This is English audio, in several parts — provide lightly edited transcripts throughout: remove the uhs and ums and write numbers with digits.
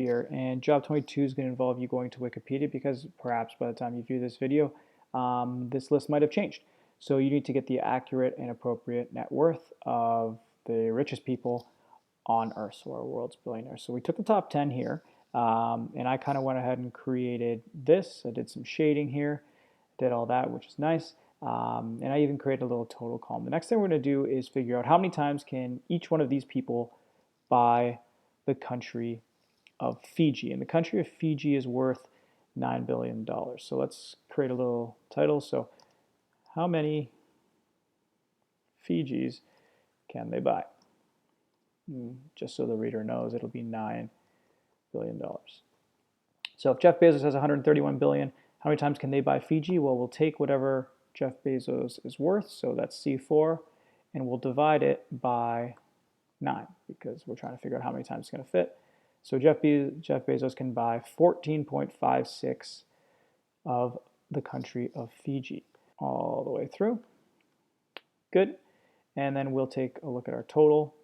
here, and job 22 is going to involve you going to Wikipedia because perhaps by the time you view this video, this list might have changed. So you need to get the accurate and appropriate net worth of the richest people on Earth, so our world's billionaires. So we took the top 10 here, and I kind of went ahead and created this. I did some shading here, did all that, which is nice. And I even created a little total column. The next thing we're going to do is figure out how many times can each one of these people buy the country of Fiji. And the country of Fiji is worth $9 billion. So let's create a little title. So how many Fijis can they buy? Just so the reader knows, it'll be $9 billion. So if Jeff Bezos has 131 billion, how many times can they buy Fiji? Well, we'll take whatever Jeff Bezos is worth, so that's C4, and we'll divide it by 9 because we're trying to figure out how many times it's going to fit. So Jeff Bezos can buy 14.56 of the country of Fiji all the way through. Good. And then we'll take a look at our total.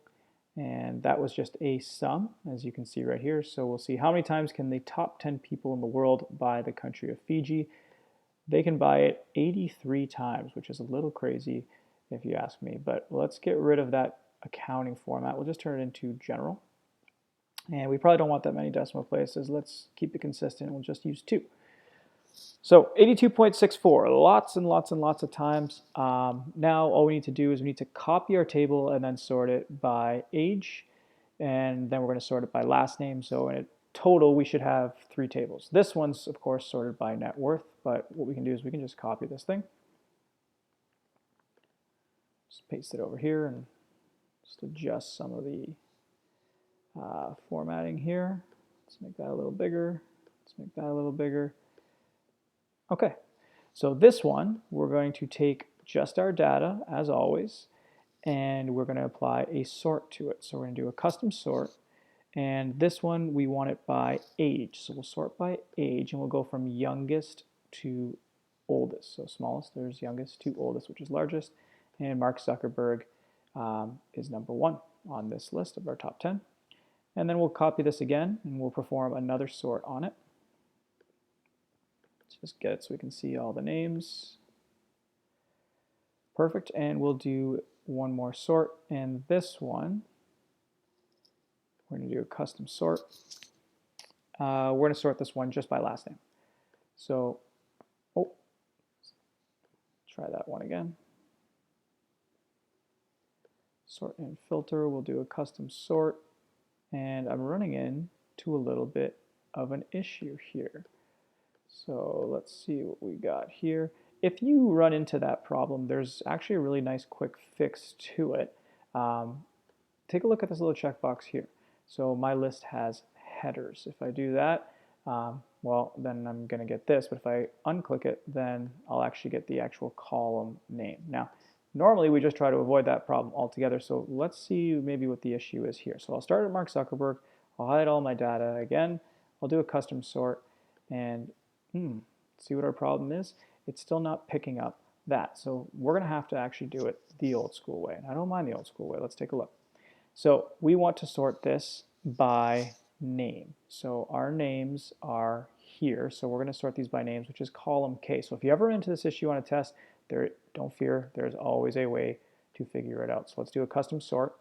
And that was just a sum, as you can see right here. So we'll see how many times can the top 10 people in the world buy the country of Fiji. They can buy it 83 times, which is a little crazy if you ask me. But let's get rid of that accounting format. We'll just turn it into general. And we probably don't want that many decimal places. Let's keep it consistent. We'll just use 2. So 82.64, lots and lots and lots of times. Now all we need to do is we need to copy our table and then sort it by age. And then we're going to sort it by last name. So in total, we should have 3 tables. This one's, of course, sorted by net worth. But what we can do is we can just copy this thing. Just paste it over here and just adjust some of the formatting here. Let's make that a little bigger. Let's make that a little bigger. Okay, so this one, we're going to take just our data, as always, and we're going to apply a sort to it. So we're going to do a custom sort, and this one, we want it by age. So we'll sort by age, and we'll go from youngest to oldest. So smallest, there's youngest, to oldest, which is largest, and Mark Zuckerberg is number 1 on this list of our top 10. And then we'll copy this again, and we'll perform another sort on it. Just get it so we can see all the names. Perfect, and we'll do one more sort, and this one, we're going to do a custom sort. We're going to sort this one just by last name. So, try that one again. Sort and filter, we'll do a custom sort, and I'm running into a little bit of an issue here. So let's see what we got here. If you run into that problem, there's actually a really nice quick fix to it. Take a look at this little checkbox here. So my list has headers. If I do that, well, then I'm going to get this. But if I unclick it, then I'll actually get the actual column name. Now, normally we just try to avoid that problem altogether. So let's see maybe what the issue is here. So I'll start at Mark Zuckerberg. I'll hide all my data again. I'll do a custom sort and see what our problem is. It's still not picking up that. So we're going to have to actually do it the old school way. And I don't mind the old school way. Let's take a look. So we want to sort this by name. So our names are here. So we're going to sort these by names, which is column K. So if you ever run into this issue on a test, don't fear. There's always a way to figure it out. So let's do a custom sort.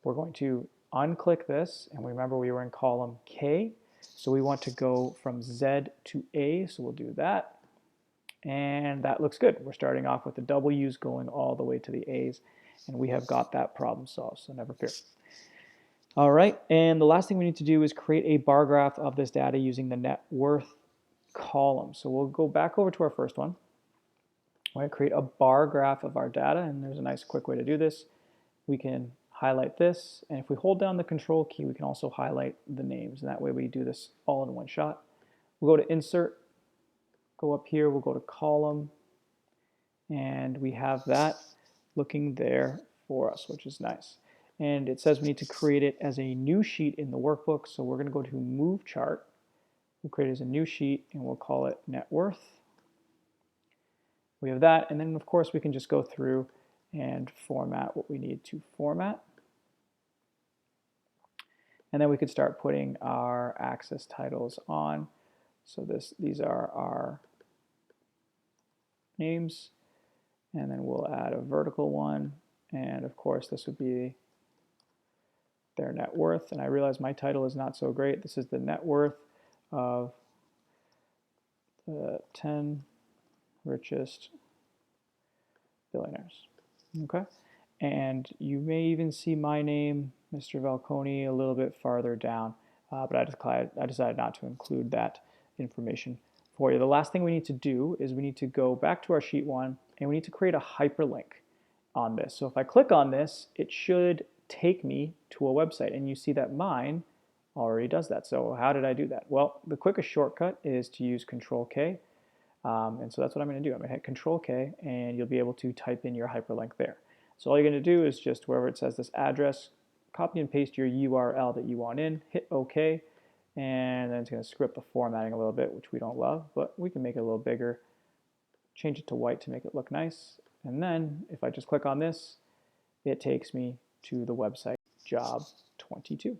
We're going to unclick this. And remember, we were in column K. So we want to go from Z to A, so we'll do that. And that looks good. We're starting off with the W's going all the way to the A's, and we have got that problem solved, so never fear. All right, and the last thing we need to do is create a bar graph of this data using the net worth column. So we'll go back over to our first one. We're going to create a bar graph of our data, and there's a nice quick way to do this. We can highlight this, and if we hold down the control key, we can also highlight the names, and that way we do this all in one shot. We'll go to insert, go up here, we'll go to column, and we have that looking there for us, which is nice. And it says we need to create it as a new sheet in the workbook, so we're going to go to move chart. We'll create it as a new sheet, and we'll call it net worth. We have that, and then of course we can just go through and format what we need to format. And then we could start putting our axis titles on. So these are our names, and then we'll add a vertical one, and of course this would be their net worth. And I realize my title is not so great. This is the net worth of the 10 richest billionaires. Okay, and you may even see my name, Mr. Valconi, a little bit farther down, but I decided not to include that information for you. The last thing we need to do is we need to go back to our sheet one, and we need to create a hyperlink on this. So if I click on this, it should take me to a website, and you see that mine already does that. So how did I do that? Well, the quickest shortcut is to use Control K. And so that's what I'm going to do. I'm going to hit Control K, and you'll be able to type in your hyperlink there. So all you're going to do is just wherever it says this address, copy and paste your URL that you want in, hit OK, and then it's going to screw up the formatting a little bit, which we don't love, but we can make it a little bigger, change it to white to make it look nice, and then if I just click on this, it takes me to the website Job 22.